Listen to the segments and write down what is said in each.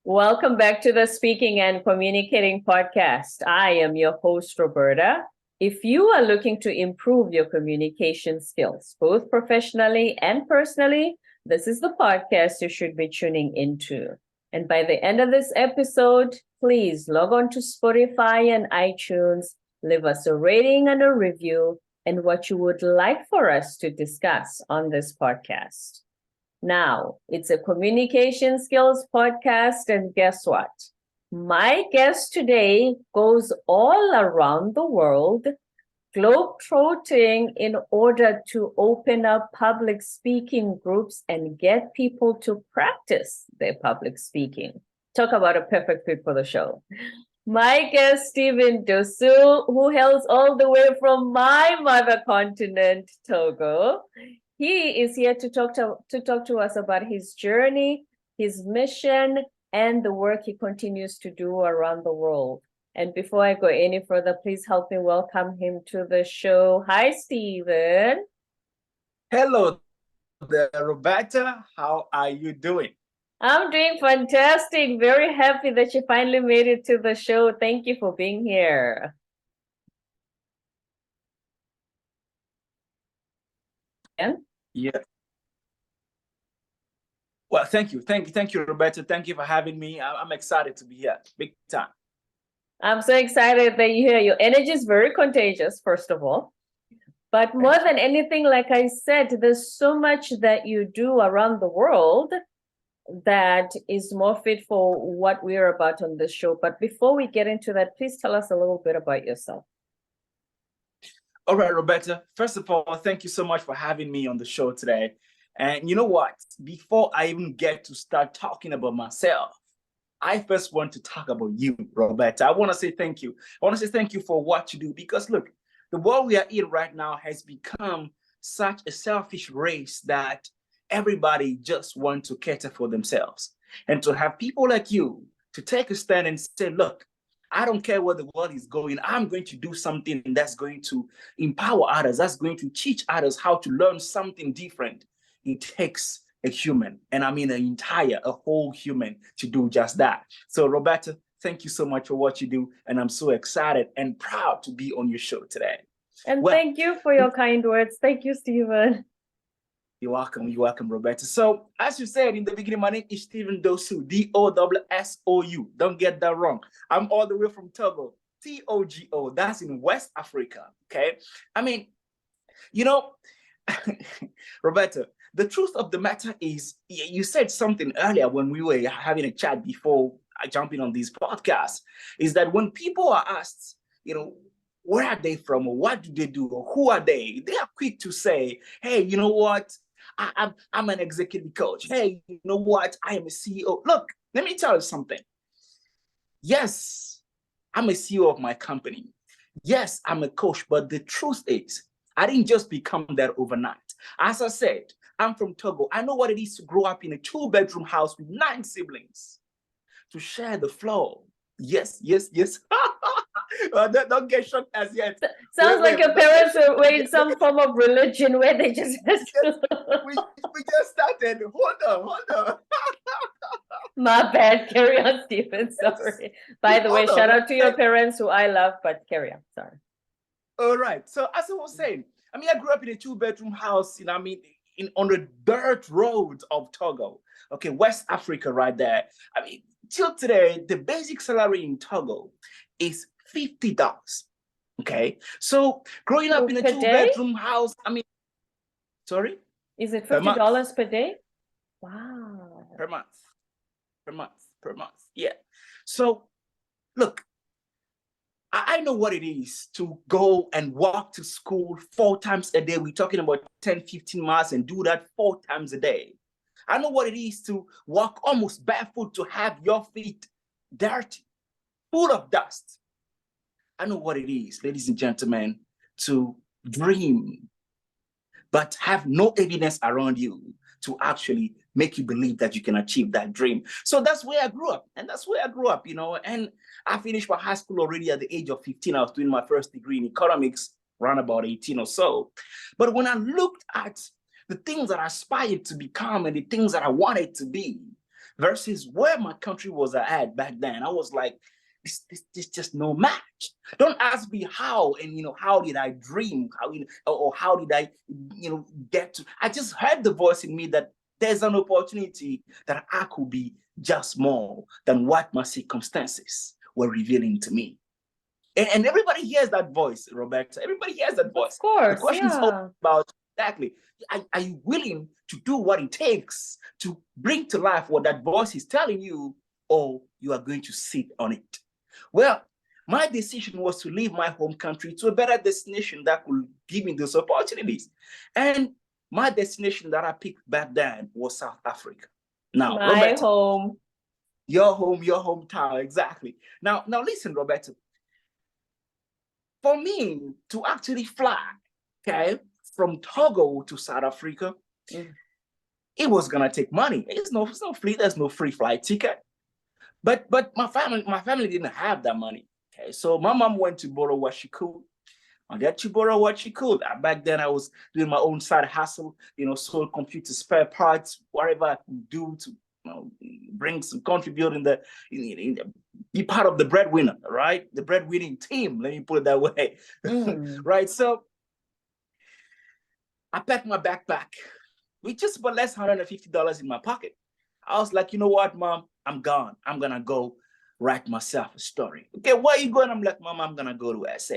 Welcome back to the Speaking and Communicating podcast. I am your host, Roberta. If you are looking to improve your communication skills, both professionally and personally, this is the podcast you should be tuning into. And by the end of this episode, please log on to Spotify and iTunes, leave us a rating and a review, and what you would like for us to discuss on this podcast. Now, it's a communication skills podcast, and guess what? My guest today goes all around the world, globetrotting in order to open up public speaking groups and get people to practice their public speaking. Talk about a perfect fit for the show. My guest, Stephen Dossou, who hails all the way from my mother continent, Togo. He is here to talk to us about his journey, his mission, and the work he continues to do around the world. And before I go any further, please help me welcome him to the show. Hi, Stephen. Hello there, Roberta. How are you doing? I'm doing fantastic. Very happy that you finally made it to the show. Thank you for being here. Yeah. Well, thank you, Roberta. Thank you for having me. I'm excited to be here, big time. I'm so excited that you're here. Your energy is very contagious, first of all. But more than anything, like I said, there's so much that you do around the world that is more fit for what we're about on this show. But before we get into that, please tell us a little bit about yourself. All right, Roberta. First of all, thank you so much for having me on the show today. And you know what? Before I even get to start talking about myself, I first want to talk about you, Roberta. I want to say thank you. I want to say thank you for what you do, because look, the world we are in right now has become such a selfish race that everybody just wants to cater for themselves. And to have people like you to take a stand and say, look, I don't care where the world is going. I'm going to do something that's going to empower others. That's going to teach others how to learn something different. It takes a human, and I mean a whole human, to do just that. So, Roberta, thank you so much for what you do, and I'm so excited and proud to be on your show today. And thank you for your kind words. Thank you, Stephen. You're welcome, Roberta. So, as you said in the beginning, my name is Stephen Dossou, D-O-S-S-O-U. Don't get that wrong. I'm all the way from Togo, T-O-G-O. That's in West Africa, okay? I mean, you know, Roberta, the truth of the matter is, you said something earlier when we were having a chat before jumping on this podcast, is that when people are asked, where are they from, or what do they do, or who are they are quick to say, hey, you know what? I'm an executive coach. Hey, you know what? I am a CEO. Look, let me tell you something. Yes, I'm a CEO of my company. Yes, I'm a coach, but the truth is, I didn't just become that overnight. As I said, I'm from Togo. I know what it is to grow up in a 2-bedroom house with 9 siblings, to share the floor. Yes. Don't get shocked as yet. Sounds like your parents were in some form of religion where they just... we just started. Hold on. My bad. Carry on, Stephen. Sorry. By the way, shout out to your parents, who I love, but carry on. Sorry. All right. So as I was saying, I grew up in a 2-bedroom house, on the dirt roads of Togo. Okay, West Africa right there. Till today, the basic salary in Togo is $50. Okay, so growing up in a 2-bedroom house, sorry? Is it $50 per day? Wow. Per month. Yeah. So, look, I know what it is to go and walk to school 4 times a day. We're talking about 10, 15 miles, and do that 4 times a day. I know what it is to walk almost barefoot, to have your feet dirty, full of dust. I know what it is, ladies and gentlemen, to dream, but have no evidence around you to actually make you believe that you can achieve that dream. So that's where I grew up. And and I finished my high school already at the age of 15. I was doing my first degree in economics, around about 18 or so. But when I looked at the things that I aspired to become and the things that I wanted to be, versus where my country was at back then. I was like, this just no match. Don't ask me how, and how did I dream, how or how did I get to. I just heard the voice in me that there's an opportunity that I could be just more than what my circumstances were revealing to me. And everybody hears that voice, Roberta. Everybody hears that voice. Of course, the question is all about exactly. Are you willing to do what it takes to bring to life what that voice is telling you, or you are going to sit on it? Well, my decision was to leave my home country to a better destination that could give me those opportunities. And my destination that I picked back then was South Africa. Now, my Roberta, home. Your home, your hometown, exactly. Now listen, Roberta. For me to actually fly, okay, from Togo to South Africa, it was gonna take money. There's no free flight ticket. But my family didn't have that money. Okay, so my mom went to borrow what she could. My dad to borrow what she could. Back then I was doing my own side hustle, sold computer spare parts, whatever I could do to bring some contribute be part of the breadwinner, right? The breadwinning team, let me put it that way. Right. So I packed my backpack with just about less $150 in my pocket. I was like, you know what, Mom? I'm gone. I'm gonna go write myself a story. Okay, where are you going? I'm like, Mom, I'm gonna go to SA.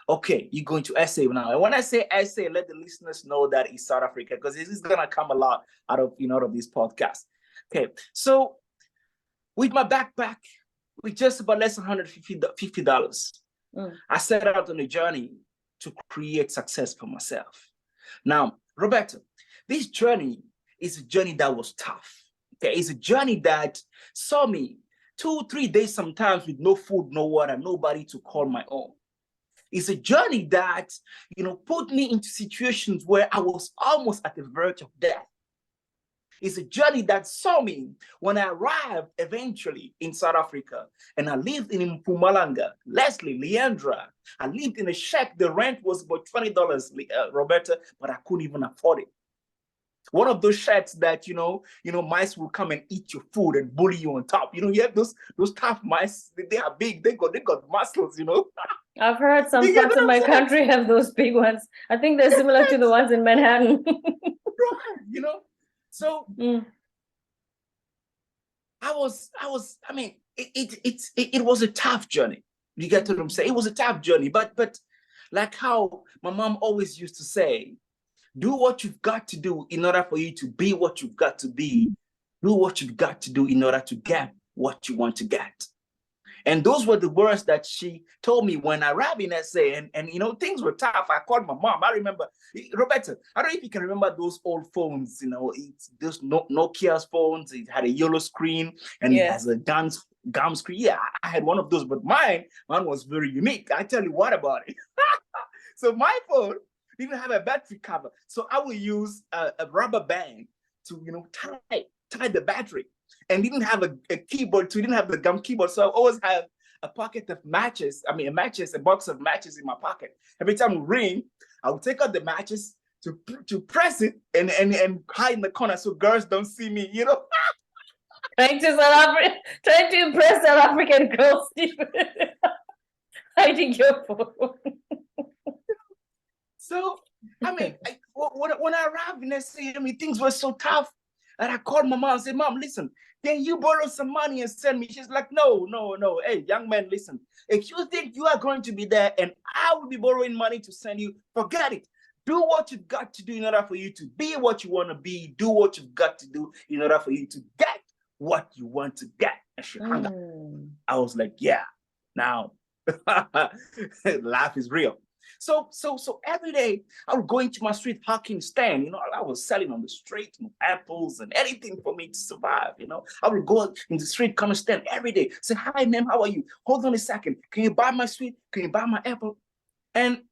Okay, you're going to SA now. And when I say SA, let the listeners know that it's South Africa, because this is gonna come a lot out of out of this podcast. Okay, so with my backpack, with just about less than $150, I set out on a journey to create success for myself. Now, Roberta, this journey is a journey that was tough. Okay, it's a journey that saw me 2-3 days sometimes with no food, no water, nobody to call my own. It's a journey that put me into situations where I was almost at the verge of death. It's a journey that saw me when I arrived eventually in South Africa, and I lived in Mpumalanga, Leslie, Leandra. I lived in a shack. The rent was about $20, Roberta, but I couldn't even afford it. One of those shacks that mice will come and eat your food and bully you on top. You have those tough mice. They are big. They got muscles. I've heard some parts of my country have those big ones. I think they're similar to the ones in Manhattan. Right, So it was a tough journey. You get what I'm saying? It was a tough journey, but like how my mom always used to say, do what you've got to do in order for you to be what you've got to be. Do what you've got to do in order to get what you want to get. And those were the words that she told me when I arrived in SA, and things were tough. I called my mom. I remember, Roberta, I don't know if you can remember those old phones, it's those Nokia's phones. It had a yellow screen and it has a gum screen. Yeah, I had one of those, but mine was very unique. I tell you what about it. So my phone didn't have a battery cover. So I would use a rubber band to, tie the battery. And didn't have a keyboard, so we didn't have the gum keyboard. So I always have a pocket of matches. I mean, a box of matches in my pocket. Every time we ring, I would take out the matches to press it and hide in the corner so girls don't see me, Trying to impress South African girls, hiding your phone. So, when I arrived in SA, things were so tough. And I called my mom and said, Mom, listen, can you borrow some money and send me? She's like, no. Hey, young man, listen. If you think you are going to be there and I will be borrowing money to send you, forget it. Do what you've got to do in order for you to be what you want to be. Do what you've got to do in order for you to get what you want to get. And she hung up. I was like, yeah, now life is real. So every day I would go into my street hawking stand. I was selling on the street apples and anything for me to survive. I would go in the street, come and stand every day. Say, hi, ma'am, how are you? Hold on a second. Can you buy my sweet? Can you buy my apple? And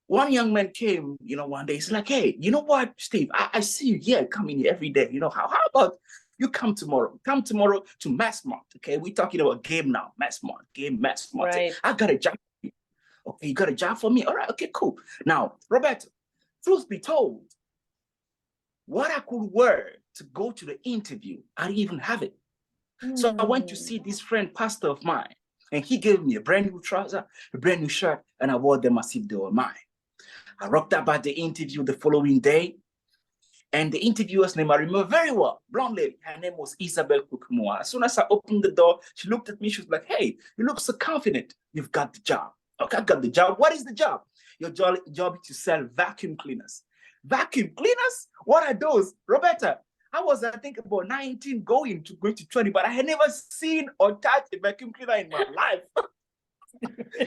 one young man came, one day. He's like, hey, you know what, Steve? I see you here coming here every day. How about you come tomorrow? Come tomorrow to Massmart. Okay, we're talking about game now. Massmart. Right. I got a job. Okay, you got a job for me? All right, okay, cool. Now, Roberta, truth be told, what I could wear to go to the interview. I didn't even have it. So I went to Mm. see this friend, pastor of mine, and he gave me a brand new trouser, a brand new shirt, and I wore them as if they were mine. I rocked up at the interview the following day, and the interviewer's name I remember very well, blonde lady. Her name was Isabel Kukumua. As soon as I opened the door, she looked at me. She was like, "Hey, you look so confident. You've got the job." Okay, I got the job. What is the job? Your job is to sell vacuum cleaners. Vacuum cleaners? What are those, Roberta? I was, I think, about 19 going to 20, but I had never seen or touched a vacuum cleaner in my life.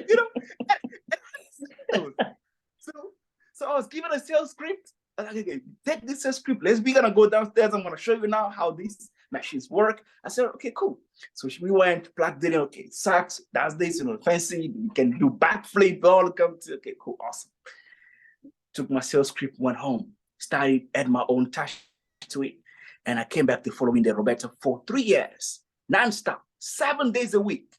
You know? So I was given a sales script. I was like, okay, take this sales script. We're gonna go downstairs. I'm gonna show you now how these machines work. I said, okay, cool. So we went, plugged in, okay, sucks, does this, fancy, you can do backflip, all come to, okay, cool, awesome. Took my sales script, went home, started add my own touch to it. And I came back the following day, Roberta, for 3 years, nonstop, 7 days a week,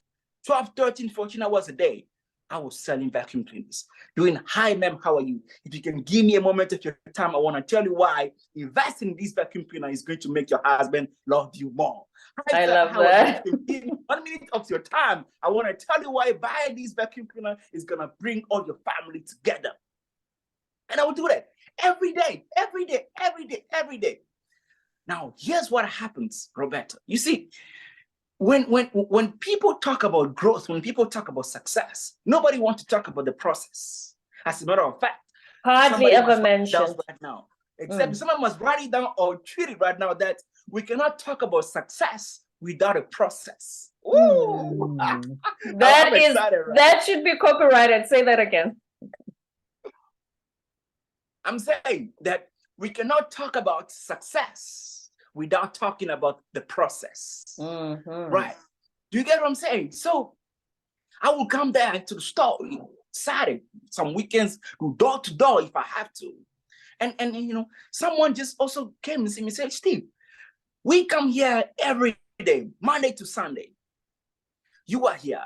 12, 13, 14 hours a day. I was selling vacuum cleaners, doing, hi, ma'am, how are you? If you can give me a moment of your time, I want to tell you why investing in this vacuum cleaner is going to make your husband love you more. I love that. If you give me 1 minute of your time, I want to tell you why buying this vacuum cleaner is going to bring all your family together. And I would do that every day, every day, every day, every day. Now, here's what happens, Roberta. You see, when people talk about growth, when people talk about success, nobody wants to talk about the process. As a matter of fact, Hardly ever mentioned right now. Except someone must write it down or treat it right now that we cannot talk about success without a process. Ooh. That should be copyrighted. Say that again. I'm saying that we cannot talk about success without talking about the process. Right? Do you get what I'm saying? So I will come there to the store, Saturday, some weekends, go door to door if I have to. And someone just also came and see me, said, Steve, we come here every day, Monday to Sunday. You are here.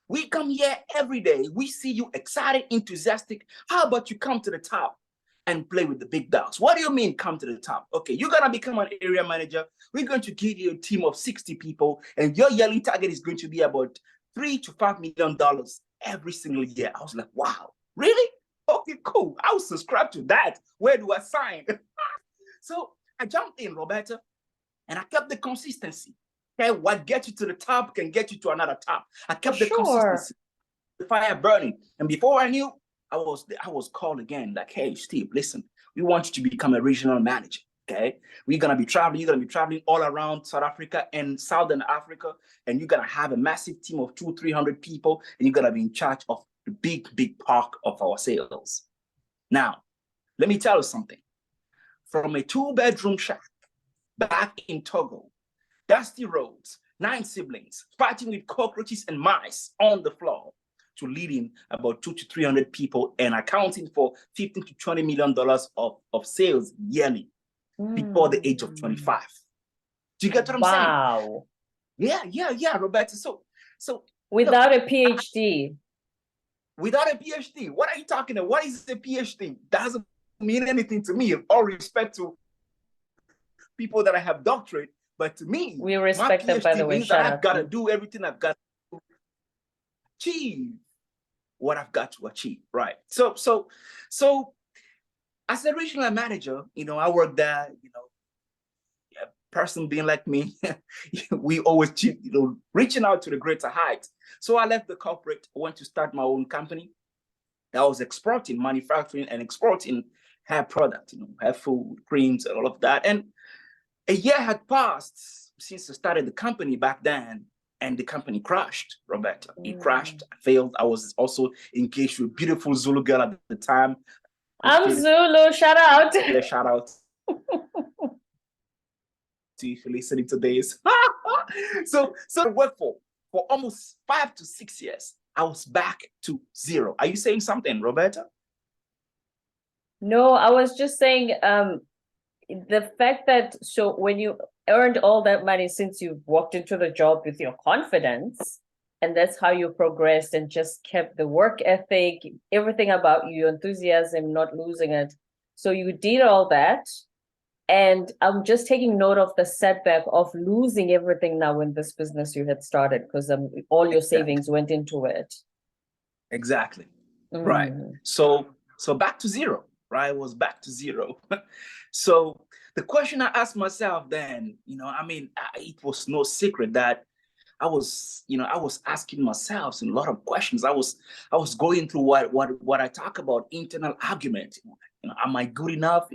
We come here every day. We see you excited, enthusiastic. How about you come to the top and play with the big dogs? What do you mean come to the top? Okay, you're going to become an area manager. We're going to give you a team of 60 people, and your yearly target is going to be about $3 to $5 million every single year. I was like, wow, really? Okay, cool. I'll subscribe to that. Where do I sign? So I jumped in, Roberta, and I kept the consistency. Okay, what gets you to the top can get you to another top. I kept the consistency, the fire burning. And before I knew, I was called again, like, hey, Steve, listen, we want you to become a regional manager. Okay, you're gonna be traveling all around South Africa and Southern Africa, and you're gonna have a massive team of 200-300 people, and you're gonna be in charge of the big part of our sales. Now, let me tell you something. From a 2-bedroom shack back in Togo, dusty roads, 9 siblings, fighting with cockroaches and mice on the floor, to leading about 200 to 300 people and accounting for $15 to $20 million of sales yearly before the age of 25. Do you get what I'm saying? Wow. Yeah, Roberta. So without a PhD. Without a PhD, what are you talking about? What is a PhD? Doesn't mean anything to me. All respect to people that I have doctorate, but to me, we respect them, by the way. Means that I've got to do everything I've got to achieve what I've got to achieve, right? So as a regional manager, I work there, a person being like me, we always keep, reaching out to the greater heights. So I left the corporate, went to start my own company. I was exporting, manufacturing and exporting hair product, hair food, creams, and all of that. And a year had passed since I started the company back then, and the company crashed, Roberta. It crashed, failed. I was also engaged with a beautiful Zulu girl at the time. I'm Zulu, shout out. Yeah, shout out. If you're listening to this. So I worked for almost 5 to 6 years. I was back to zero. Are you saying something, Roberta? No, I was just saying the fact that, so when you earned all that money, since you walked into the job with your confidence, and that's how you progressed and just kept the work ethic, everything about you, your enthusiasm, not losing it. So you did all that. And I'm just taking note of the setback of losing everything now in this business you had started, because all your savings went into it. Exactly. Right. So back to zero, right? I was back to zero. So the question I asked myself then, it was no secret that I was asking myself a lot of questions. I was going through what I talk about, internal argument. Am I good enough?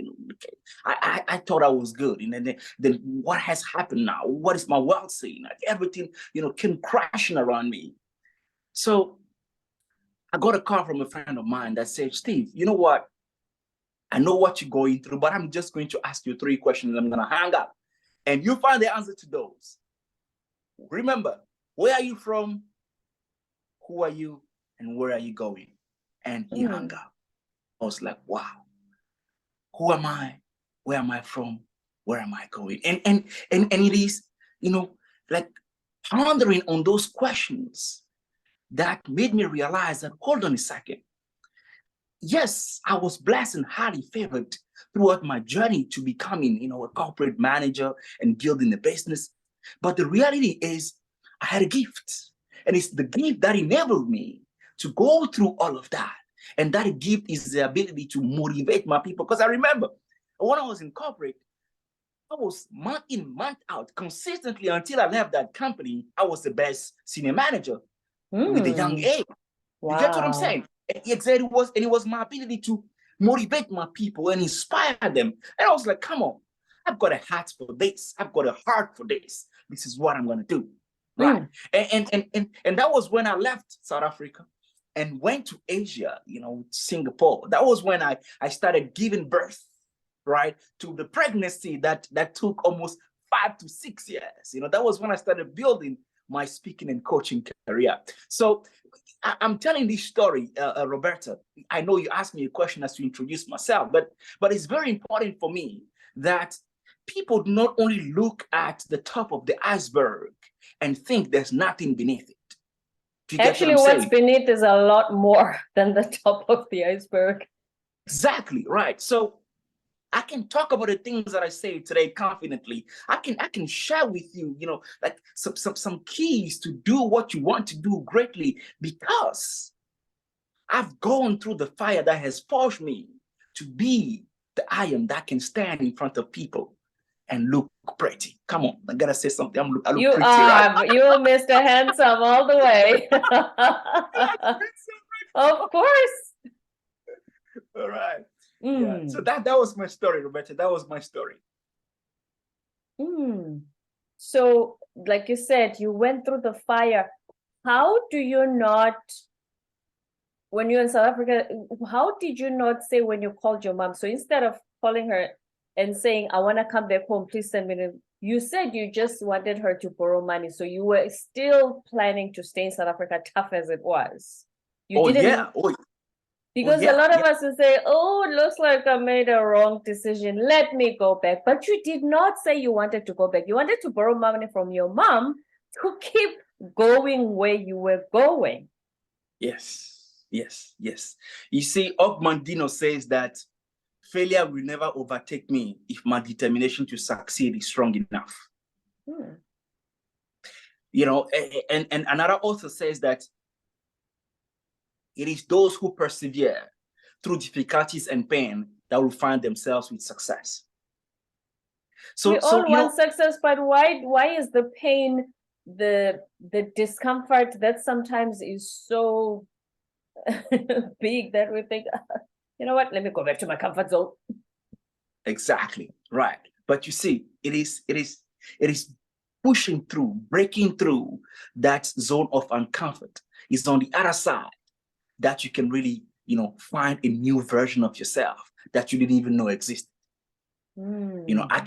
I thought I was good. And then what has happened now? What is my world saying? Like everything, came crashing around me. So I got a call from a friend of mine that said, Steve, you know what? I know what you're going through, but I'm just going to ask you 3 questions and I'm going to hang up. And you find the answer to those. Remember, where are you from? Who are you? And where are you going? And he hung up. I was like, wow. Who am I? Where am I from? Where am I going? And it is, like pondering on those questions that made me realize that, hold on a second. Yes, I was blessed and highly favored throughout my journey to becoming, a corporate manager and building a business. But the reality is I had a gift, and it's the gift that enabled me to go through all of that. And that gift is the ability to motivate my people. Because I remember when I was in corporate, I was month in, month out consistently until I left that company. I was the best senior manager with a young age. Wow. You get what I'm saying? Exactly, it was my ability to motivate my people and inspire them. And I was like, come on, I've got a heart for this. I've got a heart for this. This is what I'm gonna do. Right. And that was when I left South Africa and went to Asia, Singapore. That was when I started giving birth, right, to the pregnancy that took almost 5 to 6 years. That was when I started building my speaking and coaching career. So I'm telling this story, Roberta. I know you asked me a question as to introduce myself, but it's very important for me that people not only look at the top of the iceberg and think there's nothing beneath it. Actually, what's beneath is a lot more than the top of the iceberg. Exactly, right. So I can talk about the things that I say today confidently. I can share with you, like some keys to do what you want to do greatly, because I've gone through the fire that has forged me to be the I am that can stand in front of people and look pretty. Come on, I gotta say something. I look you pretty, are, right? you're Mr. Handsome all the way. Of course. All right. Yeah. So that was my story, Roberta. That was my story. So, like you said, you went through the fire. How do you not, when you're in South Africa, how did you not say when you called your mom? So instead of calling her and saying, I want to come back home, please send me the, you said you just wanted her to borrow money. So you were still planning to stay in South Africa, tough as it was. You didn't. Yeah. Because a lot of us will say, oh, it looks like I made a wrong decision. Let me go back. But you did not say you wanted to go back. You wanted to borrow money from your mom to keep going where you were going. Yes. You see, Ogmandino says that failure will never overtake me if my determination to succeed is strong enough. And another author says that it is those who persevere through difficulties and pain that will find themselves with success. So we all want success, but why is the pain, the discomfort that sometimes is so big that we think, you know what, let me go back to my comfort zone. Exactly, right. But you see, it is pushing through, breaking through that zone of uncomfort. It's on the other side that you can really, find a new version of yourself that you didn't even know existed. I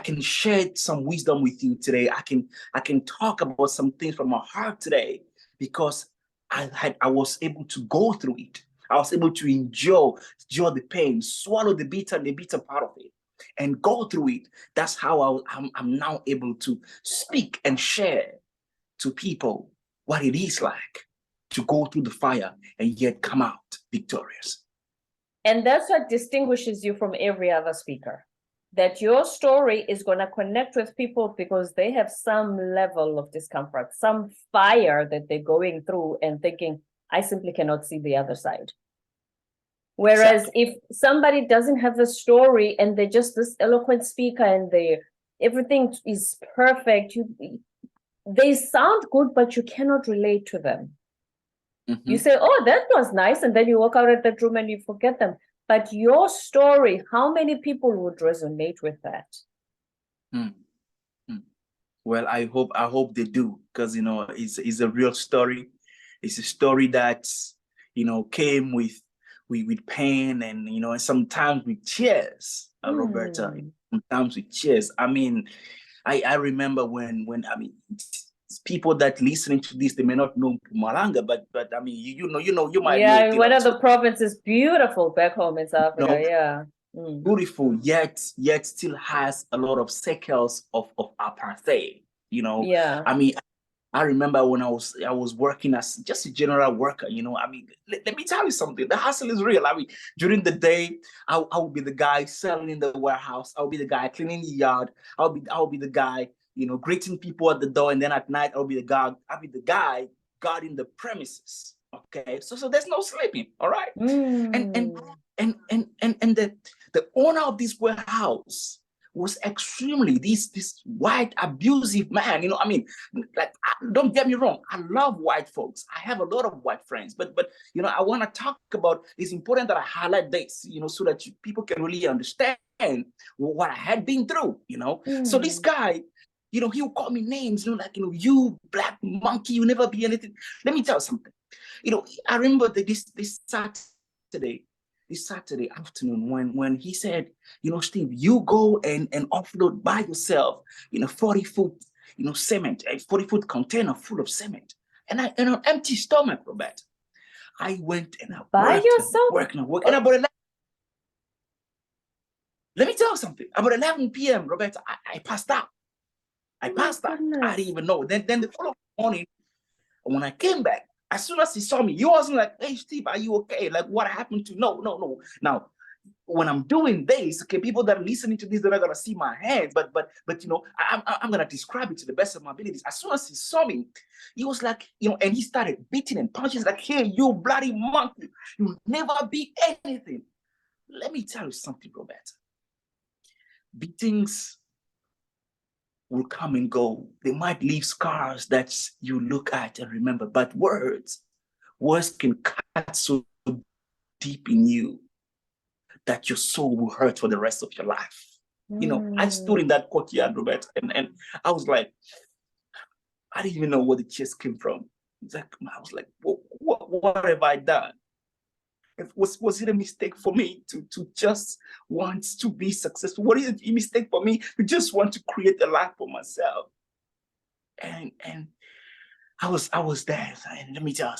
can share some wisdom with you today. I can talk about some things from my heart today because I was able to go through it. I was able to endure the pain, swallow the bitter part of it, and go through it. That's how I'm now able to speak and share to people what it is like to go through the fire and yet come out victorious. And that's what distinguishes you from every other speaker. that your story is going to connect with people because they have some level of discomfort, some fire that they're going through and thinking, I simply cannot see the other side. Whereas Exactly. if somebody doesn't have a story and they're just this eloquent speaker and everything is perfect, they sound good, but you cannot relate to them. Mm-hmm. You say, oh, that was nice. And then you walk out of that room and you forget them. But your story, how many people would resonate with that? Well, I hope they do, because it's a real story. It's a story that came with pain, and and sometimes with tears, Roberta. Sometimes with tears. I mean, I remember when people that listening to this, they may not know Malanga, but I mean, you might know Yeah, it, one of the provinces, beautiful back home in South Africa. Yeah. beautiful, yet still has a lot of sequels of apartheid. Yeah. I mean, I remember when I was working as just a general worker. I mean, let me tell you something. The hustle is real. I mean, during the day, I will be the guy selling in the warehouse. I'll be the guy cleaning the yard. I'll be the guy, greeting people at the door. And then at night, I'll be the guy guarding the premises. Okay, so there's no sleeping. All right, and the owner of this warehouse was extremely this white abusive man. I mean, like, don't get me wrong, I love white folks. I have a lot of white friends, but I want to talk about. It's important that I highlight this, so that people can really understand what I had been through. So this guy, he would call me names, like, you black monkey, you never be anything. Let me tell you something. I remember this Saturday afternoon when he said, Steve, you go and offload by yourself 40-foot, cement, a 40-foot container full of cement. And an empty stomach, Robert. I went and I by worked yourself? and worked. And about 11, let me tell you something. About 11 p.m., Robert, I passed out. I passed out. I didn't even know. Then the following morning, when I came back, as soon as he saw me, he wasn't like, hey, Steve, are you okay? Like, what happened to? No. Now, when I'm doing this, okay, people that are listening to this, they're not gonna see my hands, but I'm gonna describe it to the best of my abilities. As soon as he saw me, he was like, and he started beating and punching, like, hey, you bloody monkey, you'll never be anything. Let me tell you something, Robert. Beatings will come and go. They might leave scars that you look at and remember, but words can cut so deep in you that your soul will hurt for the rest of your life. I stood in that courtyard, Robert, and I was like, I didn't even know where the tears came from. I was like, what have I done? Was it a mistake for me to just want to be successful? What is it a mistake for me to just want to create a life for myself? And I was there. And let me tell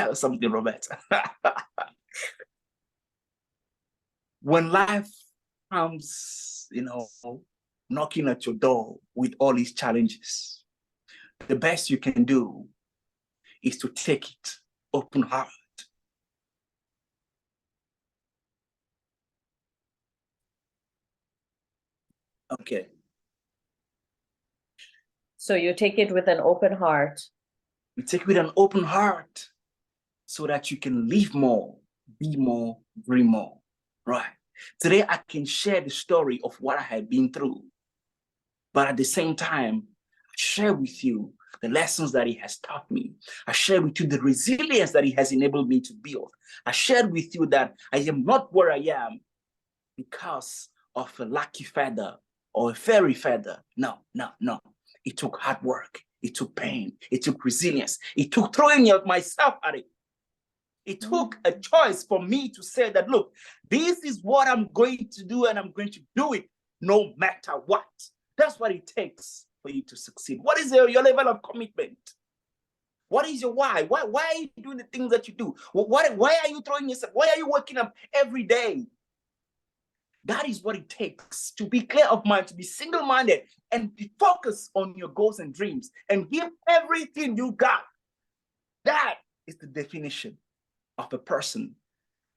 you something, Robert. When life comes, knocking at your door with all its challenges, the best you can do is to take it open heart. Okay. So you take it with an open heart. You take it with an open heart so that you can live more, be more, dream more. Right. Today, I can share the story of what I have been through. But at the same time, I share with you the lessons that he has taught me. I share with you the resilience that he has enabled me to build. I shared with you that I am not where I am because of a lucky feather or a fairy feather. No. It took hard work. It took pain. It took resilience. It took throwing myself at it. It took a choice for me to say that, look, this is what I'm going to do, and I'm going to do it no matter what. That's what it takes for you to succeed. What is your level of commitment? What is your why? Why are you doing the things that you do? Why are you throwing yourself? Why are you waking up every day? That is what it takes to be clear of mind, to be single-minded, and be focused on your goals and dreams, and give everything you got. That is the definition of a person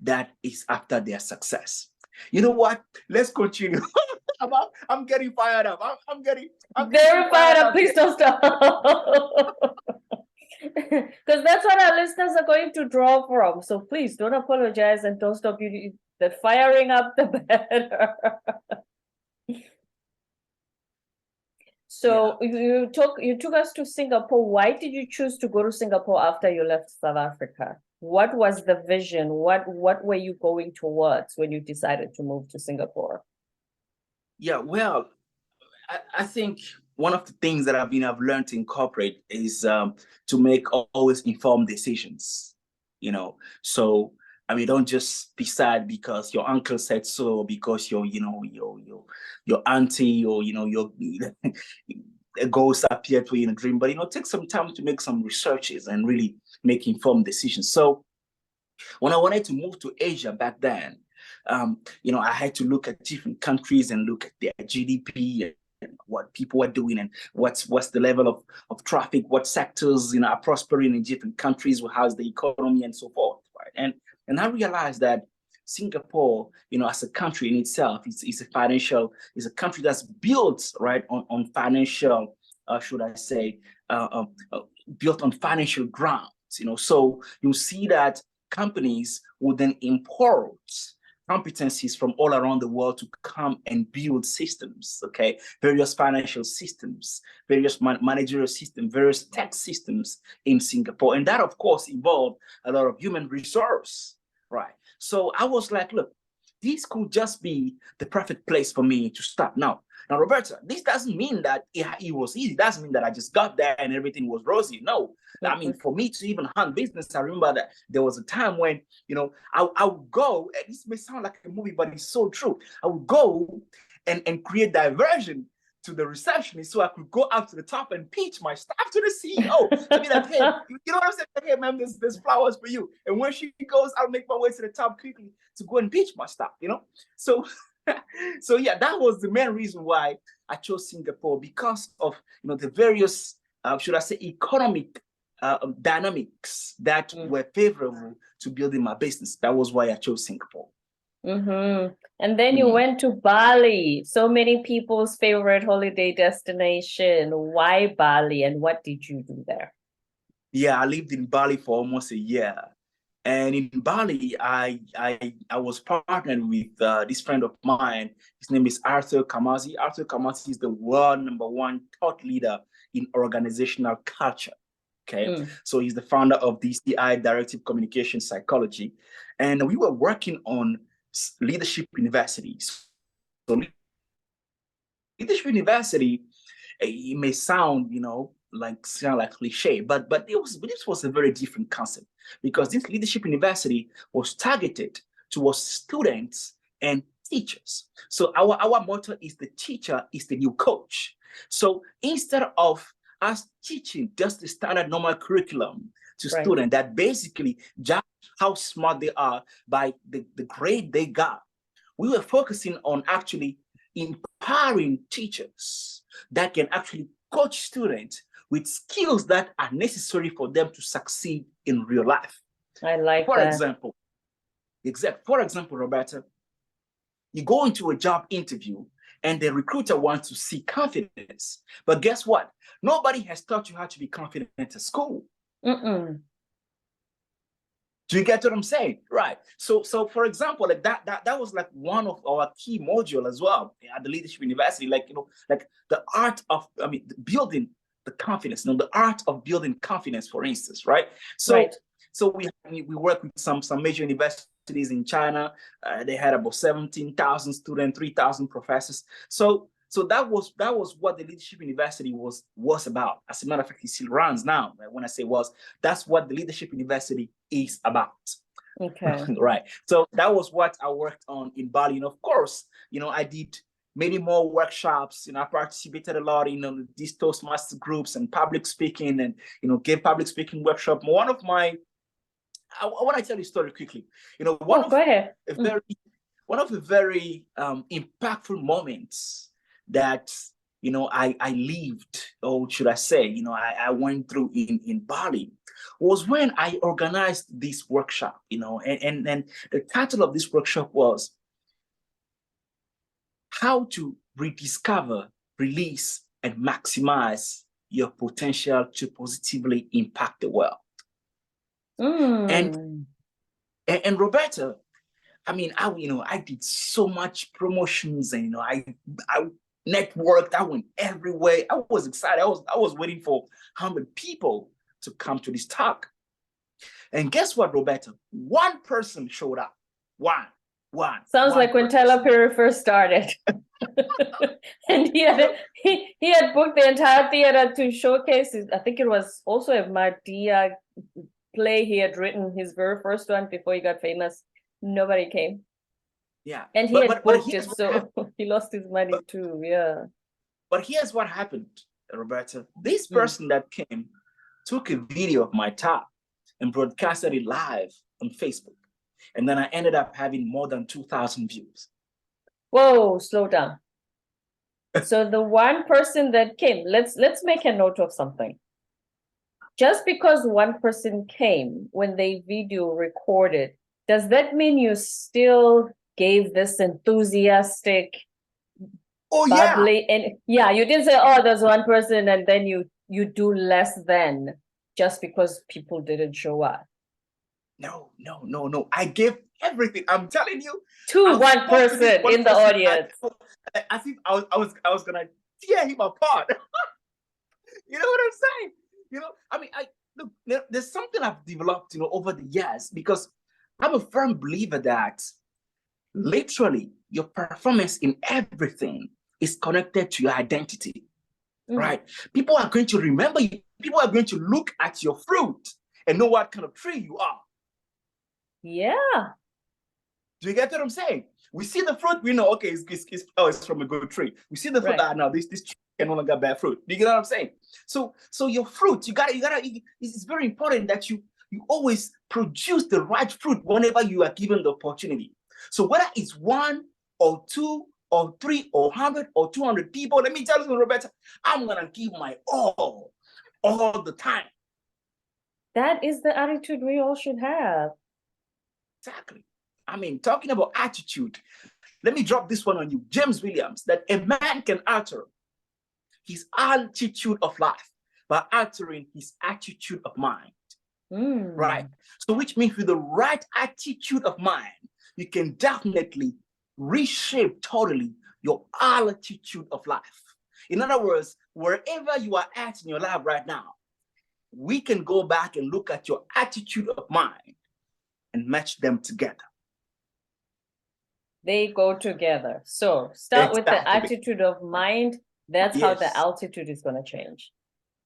that is after their success. You know what? Let's continue. I'm getting fired up. I'm getting Very fired up. Please here. don't stop. Because that's what our listeners are going to draw from. So please don't apologize and don't stop. The firing up, the better. So you took us to Singapore. Why did you choose to go to Singapore after you left South Africa? What was the vision? What were you going towards when you decided to move to Singapore? Yeah, well, I think one of the things that I've learned in corporate is to make always informed decisions. So I mean, don't just decide because your uncle said so, because your auntie or your ghost appeared to you in a dream. But take some time to make some researches and really make informed decisions. So when I wanted to move to Asia back then, I had to look at different countries and look at their GDP and what people are doing and what's the level of traffic, what sectors are prospering in different countries, how's the economy and so forth, right? And I realized that Singapore, as a country in itself, is a country that's built right on financial, should I say, built on financial grounds. So you see that companies will then import competencies from all around the world to come and build systems, okay? Various financial systems, various managerial systems, various tech systems in Singapore. And that, of course, involved a lot of human resource, right? So I was like, look, this could just be the perfect place for me to start. Now, Roberta, this doesn't mean that it was easy. It doesn't mean that I just got there and everything was rosy. No, I mean, for me to even hunt business, I remember that there was a time when, I would go, and this may sound like a movie, but it's so true. I would go and create diversion to the receptionist so I could go up to the top and pitch my stuff to the CEO. To be like, hey, you know what I'm saying? Like, hey, man, there's flowers for you. And when she goes, I'll make my way to the top quickly to go and pitch my stuff, So, so yeah, that was the main reason why I chose Singapore, because of, the various, should I say, economic dynamics that were favorable to building my business. That was why I chose Singapore. Mm-hmm. And then you went to Bali, so many people's favorite holiday destination. Why Bali, and what did you do there? Yeah, I lived in Bali for almost a year. And in Bali, I was partnered with this friend of mine. His name is Arthur Kamazi. Arthur Kamazi is the world #1 thought leader in organizational culture. Okay, so he's the founder of DCI, Directive Communication Psychology, and we were working on leadership universities. So leadership university, it may sound, like cliche, but this was a very different concept, because this leadership university was targeted towards students and teachers. So our motto is the teacher is the new coach. So instead of us teaching just the standard normal curriculum to students that basically judge how smart they are by the grade they got, we were focusing on actually empowering teachers that can actually coach students with skills that are necessary for them to succeed in real life. I like for that. For example, Roberta, you go into a job interview and the recruiter wants to see confidence. But guess what? Nobody has taught you how to be confident at school. Do you get what I'm saying? Right. So for example, like that was like one of our key module as well at the Leadership University, like the art of building the confidence, the art of building confidence, for instance, right? So we work with some major universities in China. They had about 17,000 students, 3,000 professors. So that was what the Leadership University was about. As a matter of fact, it still runs now. When I say was, that's what the Leadership University is about. Okay. Right. So that was what I worked on in Bali. And of course, I did many more workshops. I participated a lot in these Toastmaster groups and public speaking, and gave public speaking workshop. I want to tell you a story quickly. One of the very impactful moments that I lived, or should I say, I went through in Bali, was when I organized this workshop. And the title of this workshop was how to rediscover, release, and maximize your potential to positively impact the world. And Roberta, I mean, I did so much promotions, and I networked. I went everywhere. I was excited. I was waiting for 100 people to come to this talk. And guess what, Roberta? One person showed up. One. Sounds like when Tyler Perry first started. And he had booked the entire theater to showcase his, I think it was also a Madea play he had written, his very first one before he got famous. Nobody came. Yeah. And he had booked it, so he lost his money too. Yeah. But here's what happened, Roberta. This person that came took a video of my talk and broadcasted it live on Facebook. And then I ended up having more than 2,000 views. Whoa, slow down. So the one person that came, let's make a note of something. Just because one person came when they video recorded, does that mean you still gave this enthusiastic, bubbly, and you didn't say, oh, there's one person, and then you do less than just because people didn't show up? No. I gave everything. I'm telling you. To one person in the audience. I think I was gonna tear him apart. You know what I'm saying? I mean, look, there's something I've developed, over the years, because I'm a firm believer that literally your performance in everything is connected to your identity, right? People are going to remember you. People are going to look at your fruit and know what kind of tree you are. Yeah. Do you get what I'm saying? We see the fruit, we know, okay, it's from a good tree. We see the fruit, now this tree can no longer bear fruit. Do you get what I'm saying? So your fruit, you gotta, it's very important that you always produce the right fruit whenever you are given the opportunity. So whether it's 1 or 2 or 3 or 100 or 200 people, let me tell you, Roberta, I'm gonna give my all the time. That is the attitude we all should have. Exactly. I mean, talking about attitude, let me drop this one on you. James Williams, that a man can alter his altitude of life by altering his attitude of mind. Right? So which means with the right attitude of mind, you can definitely reshape totally your altitude of life. In other words, wherever you are at in your life right now, we can go back and look at your attitude of mind and match them together. They go together. So start with the attitude of mind. That's how the altitude is going to change.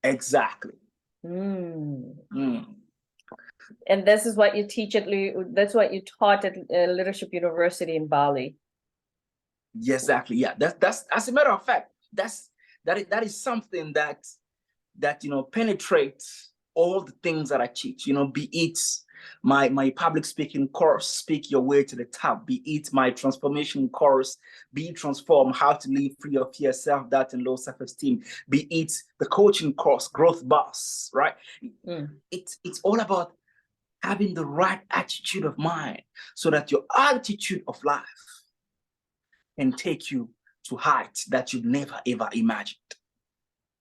Exactly. And this is what you teach that's what you taught at Leadership University in Bali. Exactly. Yeah. That's as a matter of fact, that is something that penetrates all the things that I teach. Be it my public speaking course, Speak Your Way to the Top, be it my transformation course, Be Transform, How to Live Free of Fear, Self-Doubt, and Low Self-Esteem, be it the coaching course, Growth Boss, right? It's all about having the right attitude of mind so that your attitude of life can take you to heights that you've never, ever imagined.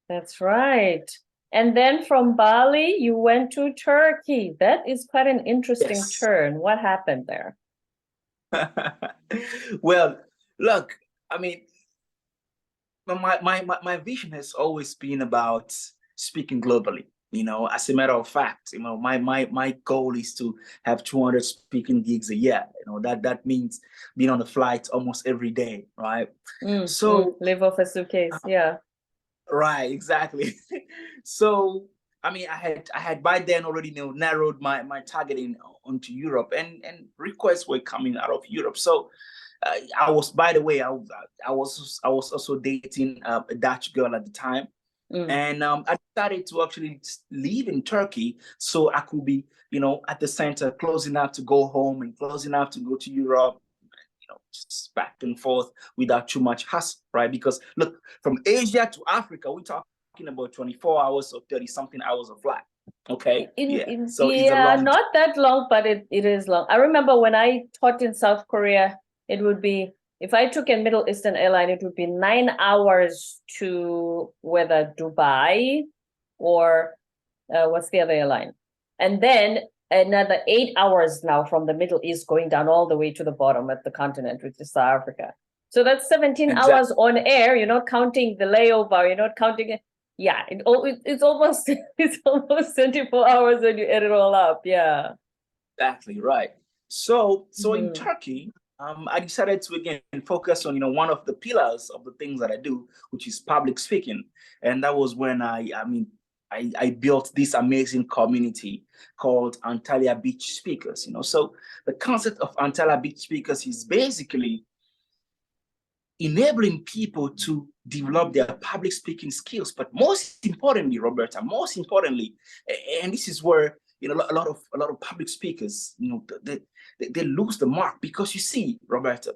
That's right. And then from Bali, you went to Turkey. That is quite an interesting turn. What happened there? Well, look, I mean, my vision has always been about speaking globally. As a matter of fact, my goal is to have 200 speaking gigs a year. That means being on the flight almost every day, right? Live off a suitcase, yeah. Right, exactly. So, I mean, I had by then already narrowed my targeting onto Europe, and requests were coming out of Europe. So, I was, by the way, I was also dating a Dutch girl at the time, and I decided to actually live in Turkey so I could be, at the center, close enough to go home and close enough to go to Europe. Just back and forth without too much hassle, right? Because look, from Asia to Africa, we're talking about 24 hours or 30-something hours of flight. Okay. So it's a long not that long, but it is long. I remember when I taught in South Korea, it would be if I took a Middle Eastern airline, it would be 9 hours to whether Dubai or what's the other airline? And then another 8 hours now from the Middle East going down all the way to the bottom of the continent, which is South Africa. So that's 17 Exactly. hours on air. You're not counting the layover. You're not counting it. Yeah, it's almost it's almost 24 hours when you add it all up. Yeah. Exactly right. So in Mhm. Turkey, I decided to again focus on one of the pillars of the things that I do, which is public speaking, and that was when I built this amazing community called Antalya Beach Speakers. So the concept of Antalya Beach Speakers is basically enabling people to develop their public speaking skills. But most importantly, Roberta, and this is where a lot of public speakers, they lose the mark, because you see, Roberta,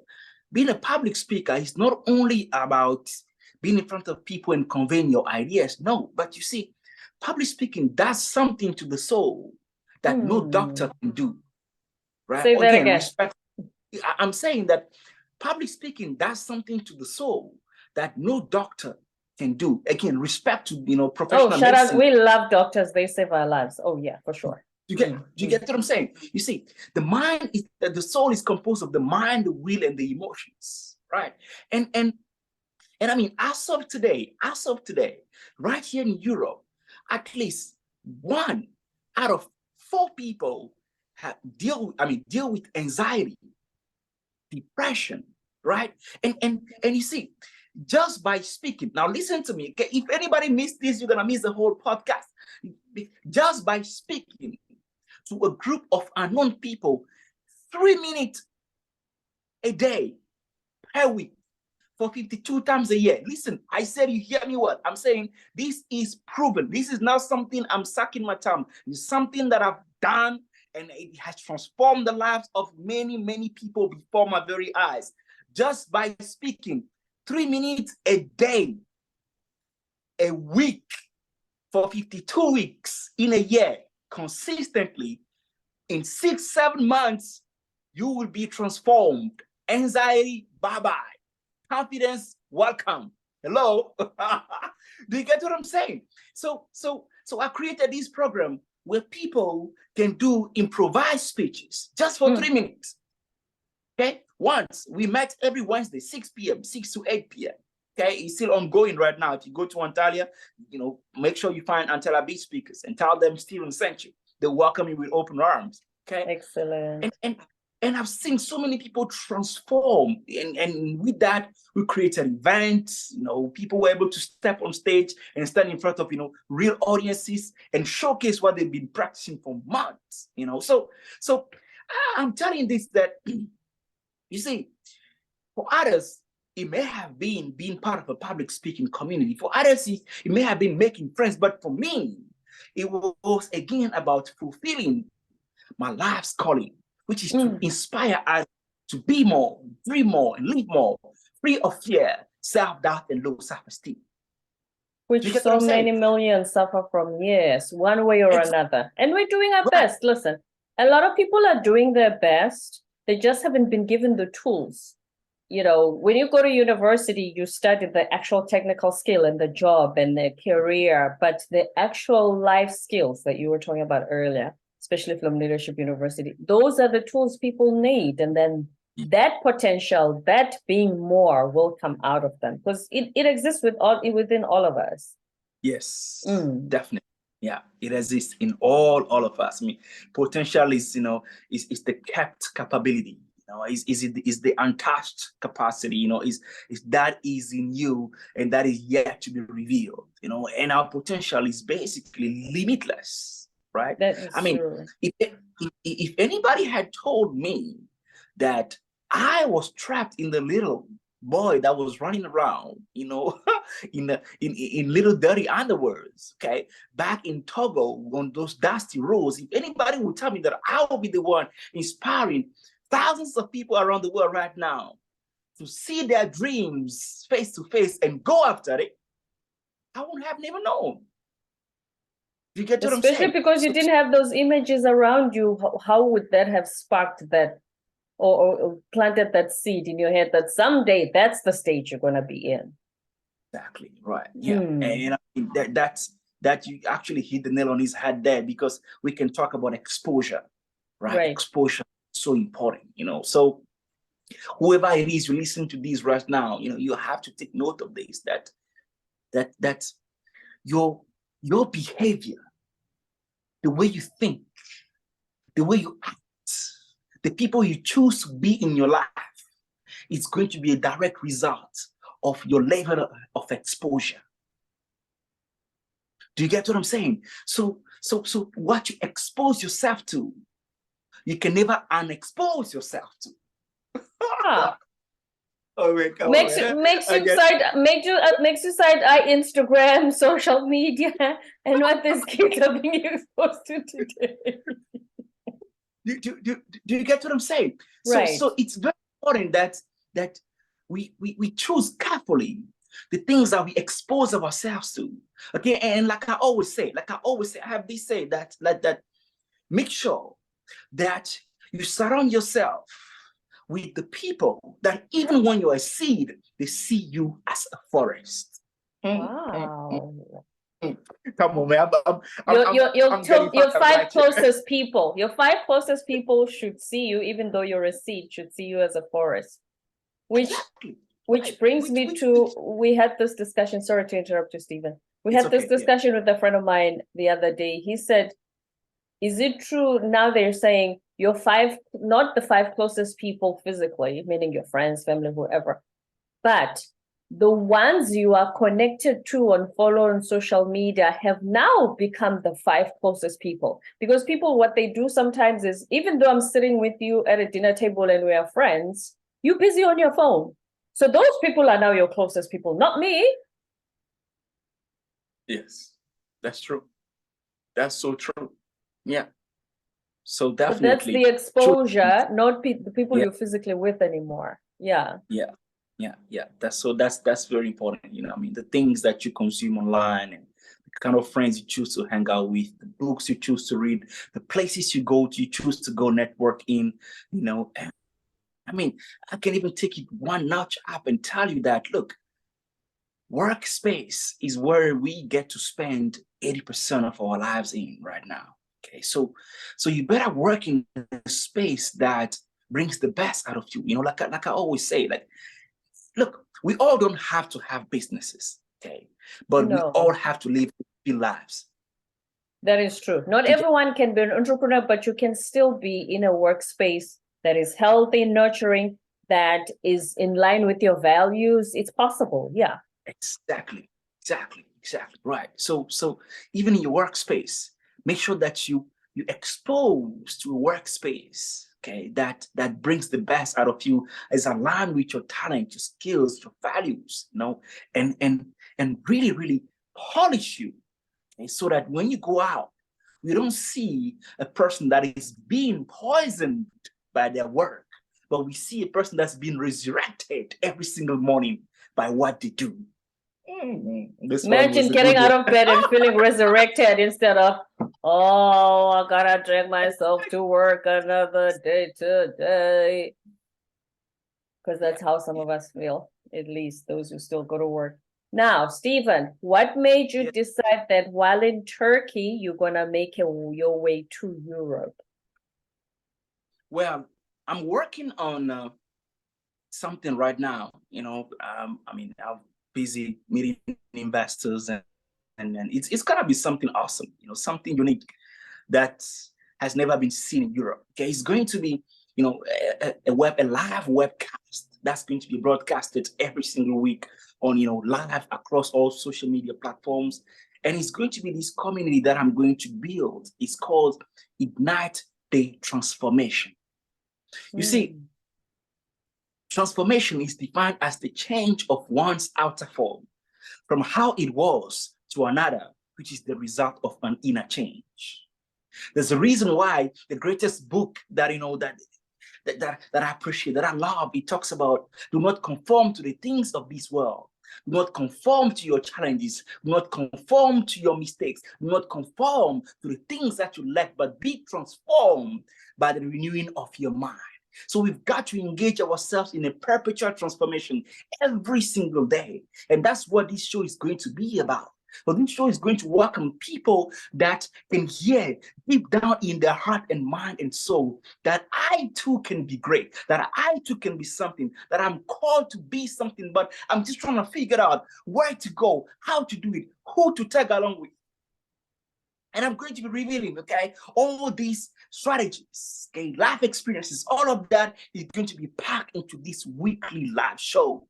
being a public speaker is not only about being in front of people and conveying your ideas. No, but you see, public speaking does something to the soul that no doctor can do. Right? Say that again. Respect. I'm saying that public speaking does something to the soul that no doctor can do. Again, respect to professional shout medicine. out. We love doctors. They save our lives. Oh yeah, for sure. Do you get what I'm saying? You see, the soul is composed of the mind, the will, and the emotions, right? And I mean, as of today, right here in Europe, at least 1 out of 4 people deal with anxiety, depression, right? And you see, just by speaking, now listen to me, okay? If anybody missed this, you're gonna miss the whole podcast. Just by speaking to a group of unknown people 3 minutes a day per week for 52 times a year. Listen, I said, you hear me what I'm saying? This is proven. This is not something I'm sucking my thumb. It's something that I've done, and it has transformed the lives of many, many people before my very eyes. Just by speaking 3 minutes a day, a week, for 52 weeks in a year, consistently, in 6-7 months, you will be transformed. Anxiety, bye-bye. Confidence, welcome. Hello. Do you get what I'm saying? So I created this program where people can do improvised speeches just for 3 minutes. Okay. Once we met every Wednesday, 6 p.m., 6 to 8 p.m. Okay. It's still ongoing right now. If you go to Antalya, make sure you find Antalya Beach Speakers and tell them Steven sent you. They'll welcome you with open arms. Okay. Excellent. And I've seen so many people transform. And with that, we created events. People were able to step on stage and stand in front of, real audiences and showcase what they've been practicing for months. So I'm telling this that, you see, for others, it may have been being part of a public speaking community. For others, it may have been making friends. But for me, it was again about fulfilling my life's calling, which is to inspire us to be more, dream more, and live more, free of fear, self-doubt, and low self-esteem. Which so many millions suffer from, yes, one way or another. And we're doing our best. Listen, a lot of people are doing their best. They just haven't been given the tools. When you go to university, you study the actual technical skill and the job and the career, but the actual life skills that you were talking about earlier, especially from Leadership University, those are the tools people need. And then that potential, that being more, will come out of them, because it exists within all of us. Yes, definitely. Yeah, it exists in all of us. I mean, potential is is the kept capability. Is the untouched capacity. Is that is in you, and that is yet to be revealed. And our potential is basically limitless. Right? I mean, true. If anybody had told me that I was trapped in the little boy that was running around, in little dirty underwears, okay, back in Togo on those dusty roads, if anybody would tell me that I will be the one inspiring thousands of people around the world right now to see their dreams face to face and go after it, I would have never known. You get what I'm saying? Especially because you didn't have those images around you. How would that have sparked that or planted that seed in your head that someday that's the stage you're going to be in. Exactly, right. Yeah. And that you actually hit the nail on his head there, because we can talk about exposure, right? Exposure is so important, So whoever it is you listen to this right now, you have to take note of this, that your behavior, the way you think, the way you act, the people you choose to be in your life, it's going to be a direct result of your level of exposure. Do you get what I'm saying? So what you expose yourself to, you can never unexpose yourself to. Oh wait, come makes on, you side eye Instagram, social media, and what these kids are being exposed to today. Do you get what I'm saying? Right. So it's very important that we choose carefully the things that we expose ourselves to. Okay, and like I always say, I have this say that make sure that you surround yourself with the people that even when you're a seed, they see you as a forest. Wow. Come on, man. Your five closest people. Your five closest people should see you, even though you're a seed, should see you as a forest. Which brings me to, we had this discussion. Sorry to interrupt you, Stephen. We had this discussion with a friend of mine the other day. He said, is it true now they're saying your five, not the five closest people physically, meaning your friends, family, whoever, but the ones you are connected to and follow on social media have now become the five closest people? Because people, what they do sometimes is, even though I'm sitting with you at a dinner table and we are friends, you're busy on your phone. So those people are now your closest people, not me. Yes, that's true. That's so true. Yeah. So definitely. But that's the exposure, not the people you're physically with anymore. Yeah. That's very important. I mean, the things that you consume online and the kind of friends you choose to hang out with, the books you choose to read, the places you choose to go network in, and I mean, I can even take it one notch up and tell you that, look, workspace is where we get to spend 80% of our lives in right now. Okay, so you better work in a space that brings the best out of you. Like I always say, like, look, we all don't have to have businesses, okay, but we all have to live lives. That is true. Not everyone can be an entrepreneur, but you can still be in a workspace that is healthy, nurturing, that is in line with your values. It's possible. Yeah. Exactly. Right. So even in your workspace, make sure that you expose to a workspace, okay, that brings the best out of you, is aligned with your talent, your skills, your values, and really, really polish you. Okay, so that when you go out, you don't see a person that is being poisoned by their work, but we see a person that's being resurrected every single morning by what they do. Imagine getting out of bed and feeling resurrected instead of, oh, I gotta drag myself to work another day today. Because that's how some of us feel, at least those who still go to work. Now, Stephen, what made you decide that while in Turkey, you're gonna make your way to Europe? Well, I'm working on something right now. I mean, I'm busy meeting investors, and it's gonna be something awesome. Something unique that has never been seen in Europe. Okay, it's going to be, a live webcast that's going to be broadcasted every single week on, live across all social media platforms. And it's going to be this community that I'm going to build. It's called Ignite the Transformation. You see, transformation is defined as the change of one's outer form from how it was to another, which is the result of an inner change. There's a reason why the greatest book that I appreciate, that I love, it talks about, do not conform to the things of this world. Do not conform to your challenges. Do not conform to your mistakes. Do not conform to the things that you lack, but be transformed by the renewing of your mind. So we've got to engage ourselves in a perpetual transformation every single day. And that's what this show is going to be about. But this show is going to welcome people that can hear deep down in their heart and mind and soul that I too can be great, that I too can be something, that I'm called to be something, but I'm just trying to figure out where to go, how to do it, who to tag along with. And I'm going to be revealing, okay, all these strategies, okay, life experiences, all of that is going to be packed into this weekly live show.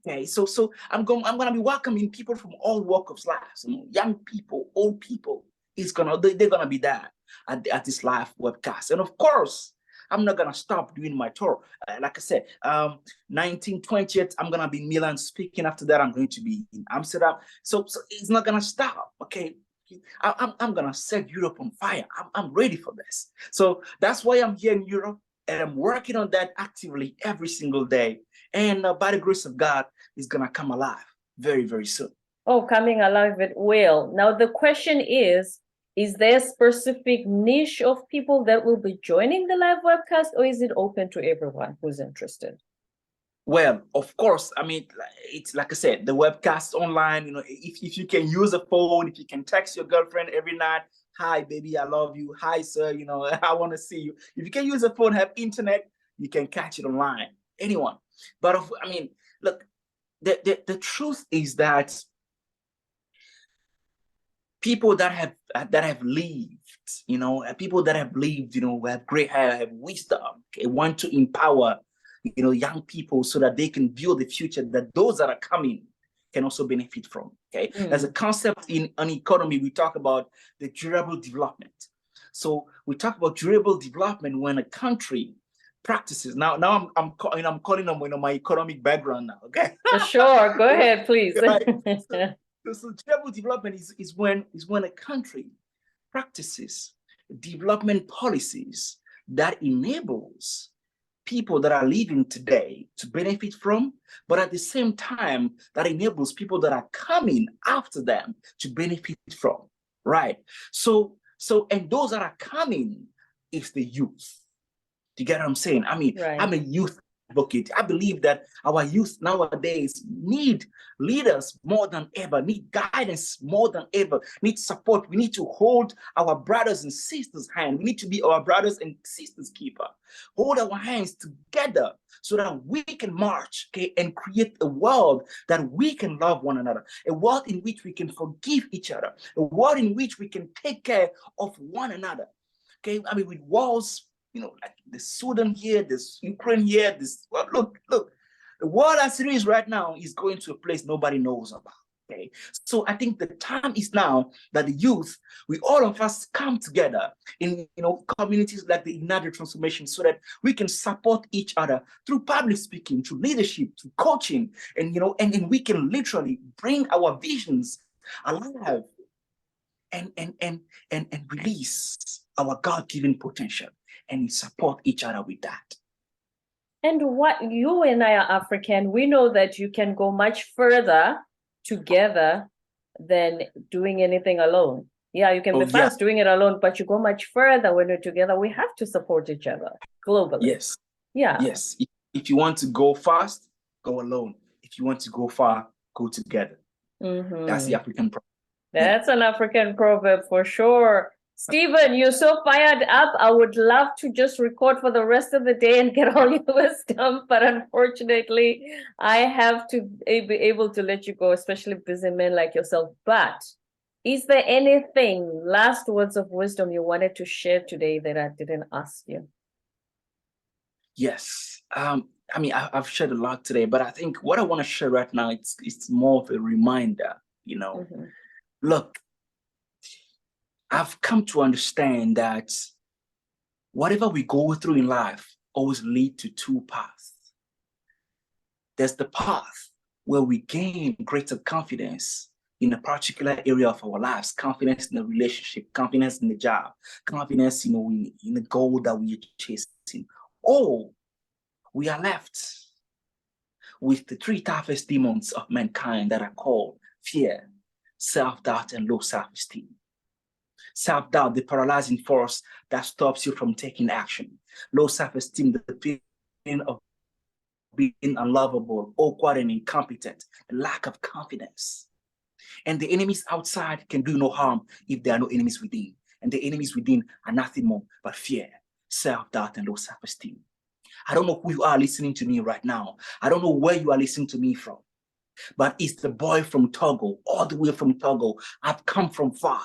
Okay, so I'm gonna be welcoming people from all walks of life, young people, old people. They're gonna be there at this live webcast, and of course, I'm not gonna stop doing my tour. Like I said, 19th, 20th, I'm gonna be in Milan speaking. After that, I'm going to be in Amsterdam. So it's not gonna stop. Okay, I'm gonna set Europe on fire. I'm ready for this. So that's why I'm here in Europe, and I'm working on that actively every single day. And by the grace of God, it's gonna come alive very, very soon. Oh, coming alive it will. Now the question is there a specific niche of people that will be joining the live webcast, or is it open to everyone who's interested? Well, of course, I mean, it's like I said, the webcast online, if you can use a phone, if you can text your girlfriend every night, hi, baby, I love you. Hi, sir, I want to see you. If you can use a phone, have internet, you can catch it online. Anyone. But I mean, look, the truth is that people that have lived, people that have lived, have great hair, have wisdom, okay, want to empower, young people so that they can build the future that those that are coming can also benefit from. Okay, there's a concept in an economy. We talk about the durable development. So we talk about durable development when a country practices. Now I'm calling them my economic background now. Okay. Sure, go ahead, please. So durable development is when a country practices development policies that enables people that are living today to benefit from, but at the same time that enables people that are coming after them to benefit from. Right. So and those that are coming is the youth. Do you get what I'm saying? I mean, right. I'm a youth advocate. I believe that our youth nowadays need leaders more than ever, need guidance more than ever, need support. We need to hold our brothers and sisters' hand. We need to be our brothers and sisters' keeper. Hold our hands together so that we can march, okay, and create a world that we can love one another, a world in which we can forgive each other, a world in which we can take care of one another. Okay, I mean, with walls, like the Sudan here, this Ukraine here, look, the world as it is right now is going to a place nobody knows about. Okay, so I think the time is now that the youth, all of us come together in communities like the Ignited Transformation, so that we can support each other through public speaking, through leadership, through coaching, and and we can literally bring our visions alive and release our God-given potential and support each other with that. And what you and I are African, we know that you can go much further together than doing anything alone. Yeah, you can be fast doing it alone, but you go much further when we're together. We have to support each other globally. Yes. Yeah. Yes. If you want to go fast, go alone. If you want to go far, go together. Mm-hmm. That's the African proverb. That's an African proverb for sure. Stephen, you're so fired up. I would love to just record for the rest of the day and get all your wisdom, but unfortunately, I have to be able to let you go, especially busy men like yourself. But is there anything, last words of wisdom you wanted to share today that I didn't ask you? Yes. I mean, I've shared a lot today, but I think what I want to share right now, it's more of a reminder, Mm-hmm. Look, I've come to understand that whatever we go through in life always lead to two paths. There's the path where we gain greater confidence in a particular area of our lives, confidence in the relationship, confidence in the job, confidence, in the goal that we are chasing. Or we are left with the three toughest demons of mankind that are called fear, self-doubt, and low self-esteem. Self-doubt, the paralyzing force that stops you from taking action. Low self-esteem, the feeling of being unlovable, awkward, and incompetent, the lack of confidence. And the enemies outside can do no harm if there are no enemies within. And the enemies within are nothing more but fear, self-doubt, and low self-esteem. I don't know who you are listening to me right now. I don't know where you are listening to me from. But it's the boy from Togo, all the way from Togo. I've come from far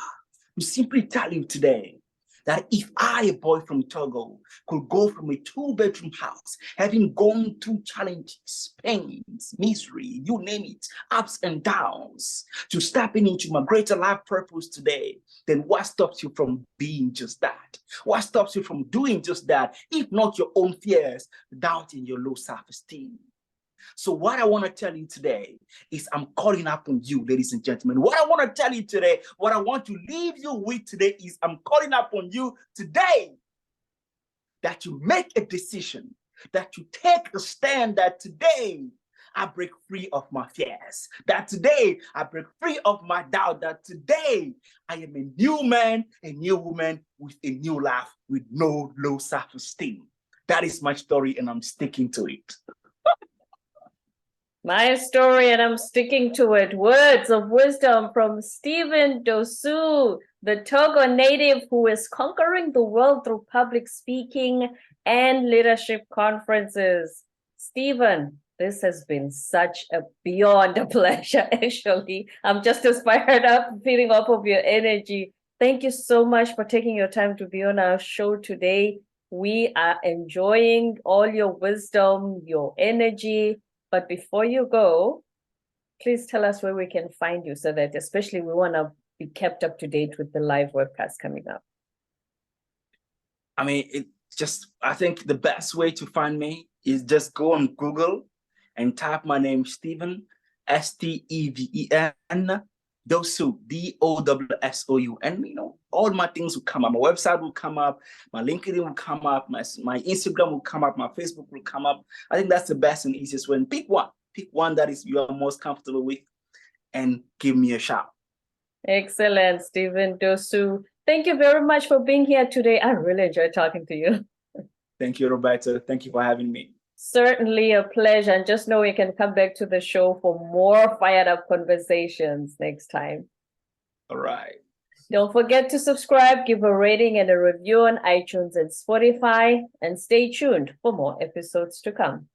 to simply tell you today that if I, a boy from Togo, could go from a two-bedroom house, having gone through challenges, pains, misery, you name it, ups and downs, to stepping into my greater life purpose today, then what stops you from being just that? What stops you from doing just that, if not your own fears, doubting your low self-esteem? So what I want to tell you today is I'm calling up on you, ladies and gentlemen. What I want to tell you today, what I want to leave you with today is I'm calling up on you today that you make a decision, that you take a stand, that today I break free of my fears, that today I break free of my doubt, that today I am a new man, a new woman with a new life, with no low self-esteem. That is my story and I'm sticking to it. My story, and I'm sticking to it. Words of wisdom from Stephen Dossou, the Togo native who is conquering the world through public speaking and leadership conferences. Stephen, this has been such a beyond a pleasure, actually. I'm just inspired up, feeding off of your energy. Thank you so much for taking your time to be on our show today. We are enjoying all your wisdom, your energy. But before you go, please tell us where we can find you so that especially we want to be kept up to date with the live webcast coming up. I mean, I think the best way to find me is just go on Google and type my name, Stephen, Steven, Dossou, Dossou. And, all my things will come up. My website will come up. My LinkedIn will come up. My Instagram will come up. My Facebook will come up. I think that's the best and easiest way. And pick one that is you are most comfortable with and give me a shout. Excellent, Stephen Dossou. Thank you very much for being here today. I really enjoyed talking to you. Thank you, Roberta. Thank you for having me. Certainly a pleasure. And just know you can come back to the show for more fired up conversations next time. All right. Don't forget to subscribe, give a rating and a review on iTunes and Spotify, and stay tuned for more episodes to come.